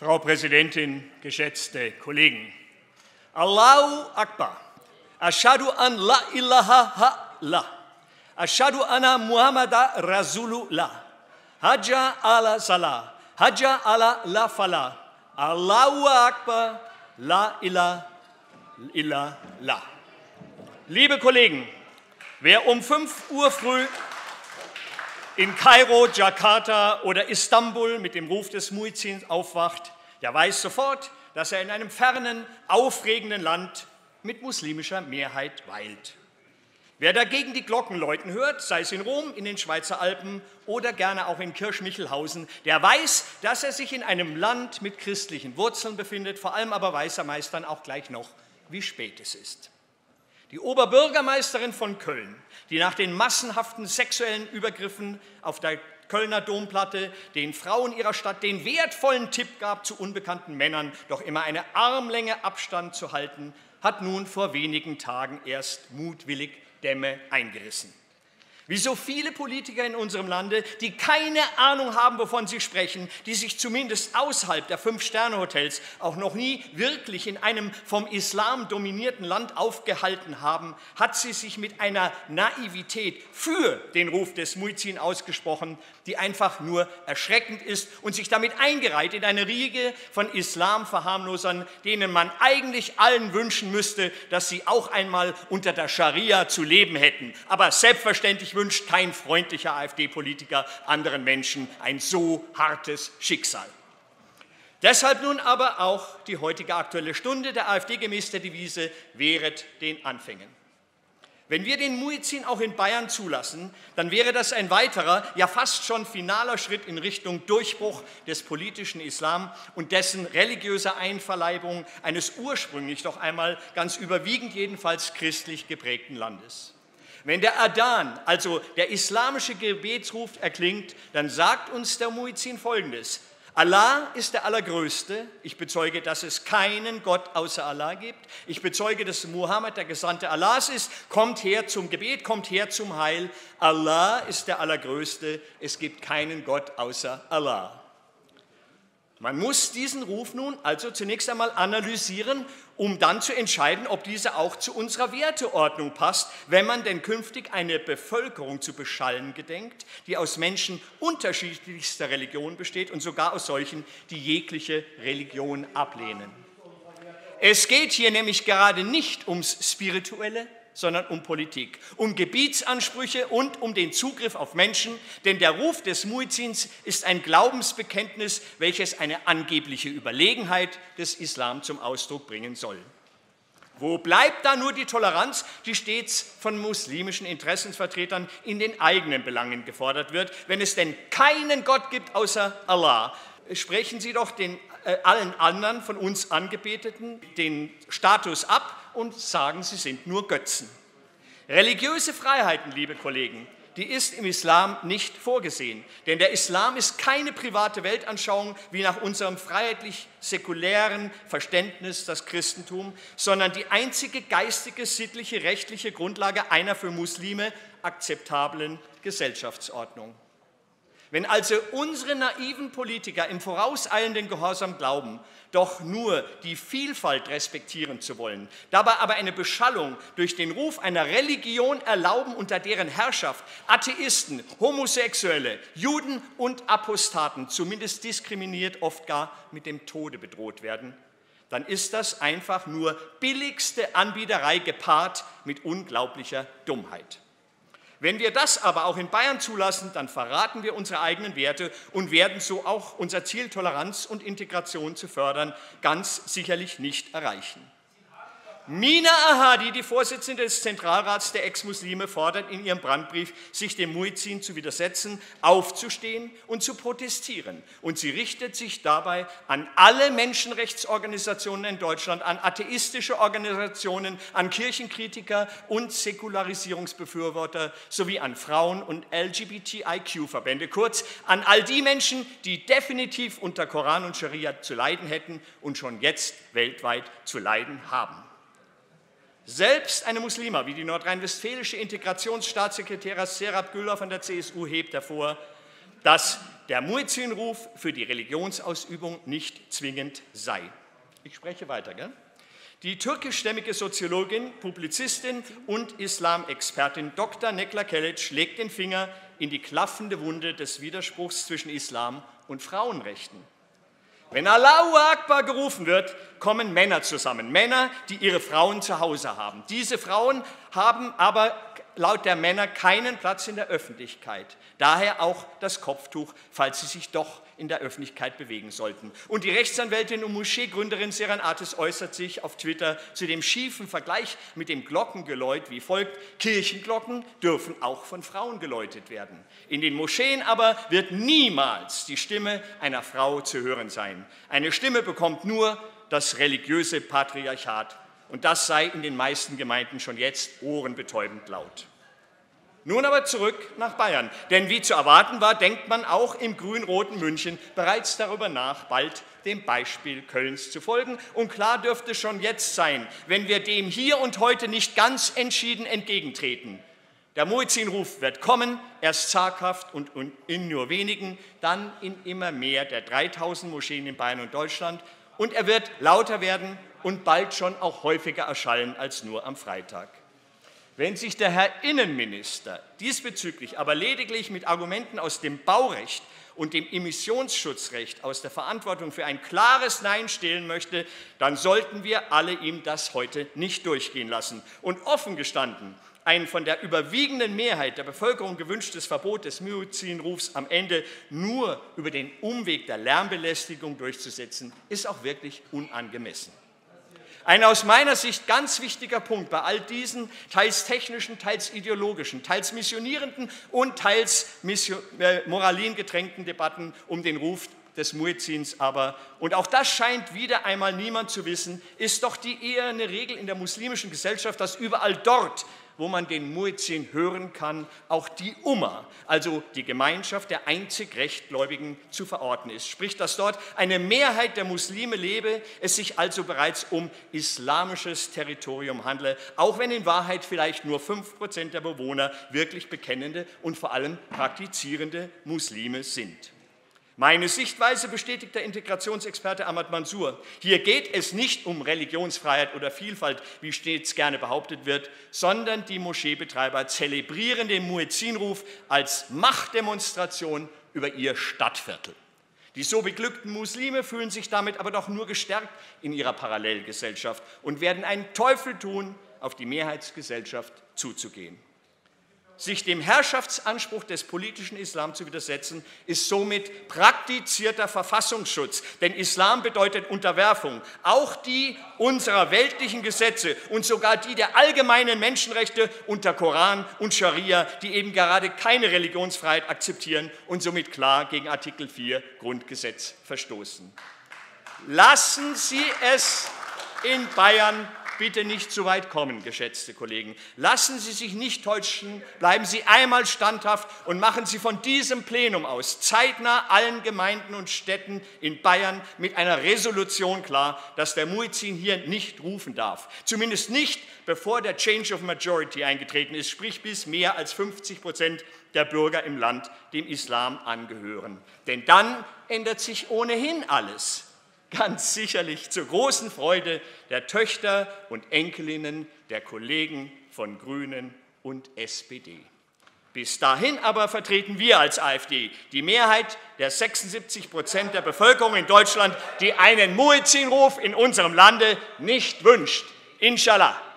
Frau Präsidentin, geschätzte Kollegen! Allahu Akbar. Ashhadu an la ilaha illallah. Ashhadu anna Muhammada Rasulullah. Hajja ala Salah. Hajja ala la Falah. Allahu Akbar. La ilaha illallah. Liebe Kollegen, wer um 5 Uhr früh in Kairo, Jakarta oder Istanbul mit dem Ruf des Muezzin aufwacht, der weiß sofort, dass er in einem fernen, aufregenden Land mit muslimischer Mehrheit weilt. Wer dagegen die Glocken läuten hört, sei es in Rom, in den Schweizer Alpen oder gerne auch in Kirchmichelhausen, der weiß, dass er sich in einem Land mit christlichen Wurzeln befindet, vor allem aber weiß er meist dann auch gleich noch, wie spät es ist. Die Oberbürgermeisterin von Köln, die nach den massenhaften sexuellen Übergriffen auf der Kölner Domplatte den Frauen ihrer Stadt den wertvollen Tipp gab, zu unbekannten Männern doch immer eine Armlänge Abstand zu halten, hat nun vor wenigen Tagen erst mutwillig Dämme eingerissen. Wie so viele Politiker in unserem Lande, die keine Ahnung haben, wovon sie sprechen, die sich zumindest außerhalb der 5-Sterne-Hotels auch noch nie wirklich in einem vom Islam dominierten Land aufgehalten haben, hat sie sich mit einer Naivität für den Ruf des Muezzin ausgesprochen, die einfach nur erschreckend ist und sich damit eingereiht in eine Riege von Islamverharmlosern, denen man eigentlich allen wünschen müsste, dass sie auch einmal unter der Scharia zu leben hätten. Aber selbstverständlich wünscht kein freundlicher AfD-Politiker anderen Menschen ein so hartes Schicksal. Deshalb nun aber auch die heutige Aktuelle Stunde der AfD gemäß der Devise „Wehret den Anfängen“. Wenn wir den Muezzin auch in Bayern zulassen, dann wäre das ein weiterer, ja fast schon finaler Schritt in Richtung Durchbruch des politischen Islam und dessen religiöser Einverleibung eines ursprünglich doch einmal ganz überwiegend jedenfalls christlich geprägten Landes. Wenn der Adhan, also der islamische Gebetsruf, erklingt, dann sagt uns der Muezzin Folgendes: Allah ist der Allergrößte. Ich bezeuge, dass es keinen Gott außer Allah gibt. Ich bezeuge, dass Muhammad der Gesandte Allahs ist. Kommt her zum Gebet, kommt her zum Heil. Allah ist der Allergrößte. Es gibt keinen Gott außer Allah. Man muss diesen Ruf nun also zunächst einmal analysieren, um dann zu entscheiden, ob dieser auch zu unserer Werteordnung passt, wenn man denn künftig eine Bevölkerung zu beschallen gedenkt, die aus Menschen unterschiedlichster Religion besteht und sogar aus solchen, die jegliche Religion ablehnen. Es geht hier nämlich gerade nicht ums Spirituelle, sondern um Politik, um Gebietsansprüche und um den Zugriff auf Menschen, denn der Ruf des Muezzins ist ein Glaubensbekenntnis, welches eine angebliche Überlegenheit des Islam zum Ausdruck bringen soll. Wo bleibt da nur die Toleranz, die stets von muslimischen Interessensvertretern in den eigenen Belangen gefordert wird, wenn es denn keinen Gott gibt außer Allah? Sprechen Sie doch allen anderen von uns Angebeteten den Status ab und sagen, sie sind nur Götzen. Religiöse Freiheiten, liebe Kollegen, die ist im Islam nicht vorgesehen. Denn der Islam ist keine private Weltanschauung wie nach unserem freiheitlich-säkulären Verständnis das Christentum, sondern die einzige geistige, sittliche, rechtliche Grundlage einer für Muslime akzeptablen Gesellschaftsordnung. Wenn also unsere naiven Politiker im vorauseilenden Gehorsam glauben, doch nur die Vielfalt respektieren zu wollen, dabei aber eine Beschallung durch den Ruf einer Religion erlauben, unter deren Herrschaft Atheisten, Homosexuelle, Juden und Apostaten zumindest diskriminiert, oft gar mit dem Tode bedroht werden, dann ist das einfach nur billigste Anbiederei gepaart mit unglaublicher Dummheit. Wenn wir das aber auch in Bayern zulassen, dann verraten wir unsere eigenen Werte und werden so auch unser Ziel, Toleranz und Integration zu fördern, ganz sicherlich nicht erreichen. Mina Ahadi, die Vorsitzende des Zentralrats der Ex-Muslime, fordert in ihrem Brandbrief, sich dem Muezzin zu widersetzen, aufzustehen und zu protestieren. Und sie richtet sich dabei an alle Menschenrechtsorganisationen in Deutschland, an atheistische Organisationen, an Kirchenkritiker und Säkularisierungsbefürworter sowie an Frauen- und LGBTIQ-Verbände, kurz an all die Menschen, die definitiv unter Koran und Scharia zu leiden hätten und schon jetzt weltweit zu leiden haben. Selbst eine Muslima wie die nordrhein-westfälische Integrationsstaatssekretärin Serap Güller von der CSU hebt hervor, dass der Muezzinruf für die Religionsausübung nicht zwingend sei. Ich spreche weiter, gell? Die türkischstämmige Soziologin, Publizistin und Islamexpertin Dr. Nekla Kelic legt den Finger in die klaffende Wunde des Widerspruchs zwischen Islam und Frauenrechten. Wenn Allahu Akbar gerufen wird, kommen Männer zusammen, Männer, die ihre Frauen zu Hause haben. Diese Frauen haben aber laut der Männer keinen Platz in der Öffentlichkeit. Daher auch das Kopftuch, falls sie sich doch in der Öffentlichkeit bewegen sollten. Und die Rechtsanwältin und Moscheegründerin Seren Ateş äußert sich auf Twitter zu dem schiefen Vergleich mit dem Glockengeläut wie folgt: Kirchenglocken dürfen auch von Frauen geläutet werden. In den Moscheen aber wird niemals die Stimme einer Frau zu hören sein. Eine Stimme bekommt nur das religiöse Patriarchat. Und das sei in den meisten Gemeinden schon jetzt ohrenbetäubend laut. Nun aber zurück nach Bayern, denn wie zu erwarten war, denkt man auch im grün-roten München bereits darüber nach, bald dem Beispiel Kölns zu folgen. Und klar dürfte schon jetzt sein, wenn wir dem hier und heute nicht ganz entschieden entgegentreten. Der Muezzinruf wird kommen, erst zaghaft und in nur wenigen, dann in immer mehr der 3000 Moscheen in Bayern und Deutschland. Und er wird lauter werden und bald schon auch häufiger erschallen als nur am Freitag. Wenn sich der Herr Innenminister diesbezüglich aber lediglich mit Argumenten aus dem Baurecht und dem Emissionsschutzrecht aus der Verantwortung für ein klares Nein stehlen möchte, dann sollten wir alle ihm das heute nicht durchgehen lassen. Und offen gestanden, ein von der überwiegenden Mehrheit der Bevölkerung gewünschtes Verbot des Muezzinrufs am Ende nur über den Umweg der Lärmbelästigung durchzusetzen, ist auch wirklich unangemessen. Ein aus meiner Sicht ganz wichtiger Punkt bei all diesen teils technischen, teils ideologischen, teils missionierenden und teils moralingetränkten Debatten um den Ruf des Muezzins aber, und auch das scheint wieder einmal niemand zu wissen, ist doch die eherne Regel in der muslimischen Gesellschaft, dass überall dort, wo man den Muezzin hören kann, auch die Umma, also die Gemeinschaft der einzig Rechtgläubigen, zu verorten ist. Sprich, dass dort eine Mehrheit der Muslime lebe, es sich also bereits um islamisches Territorium handle, auch wenn in Wahrheit vielleicht nur 5% der Bewohner wirklich bekennende und vor allem praktizierende Muslime sind. Meine Sichtweise bestätigt der Integrationsexperte Ahmad Mansour. Hier geht es nicht um Religionsfreiheit oder Vielfalt, wie stets gerne behauptet wird, sondern die Moscheebetreiber zelebrieren den Muezzinruf als Machtdemonstration über ihr Stadtviertel. Die so beglückten Muslime fühlen sich damit aber doch nur gestärkt in ihrer Parallelgesellschaft und werden einen Teufel tun, auf die Mehrheitsgesellschaft zuzugehen. Sich dem Herrschaftsanspruch des politischen Islam zu widersetzen, ist somit praktizierter Verfassungsschutz. Denn Islam bedeutet Unterwerfung, auch die unserer weltlichen Gesetze und sogar die der allgemeinen Menschenrechte unter Koran und Scharia, die eben gerade keine Religionsfreiheit akzeptieren und somit klar gegen Artikel 4 Grundgesetz verstoßen. Lassen Sie es in Bayern bitte nicht zu weit kommen, geschätzte Kollegen. Lassen Sie sich nicht täuschen, bleiben Sie einmal standhaft und machen Sie von diesem Plenum aus zeitnah allen Gemeinden und Städten in Bayern mit einer Resolution klar, dass der Muezzin hier nicht rufen darf. Zumindest nicht, bevor der Change of Majority eingetreten ist, sprich bis mehr als 50% der Bürger im Land dem Islam angehören. Denn dann ändert sich ohnehin alles. Ganz sicherlich zur großen Freude der Töchter und Enkelinnen der Kollegen von Grünen und SPD. Bis dahin aber vertreten wir als AfD die Mehrheit der 76% der Bevölkerung in Deutschland, die einen Muezzinruf in unserem Lande nicht wünscht. Inshallah.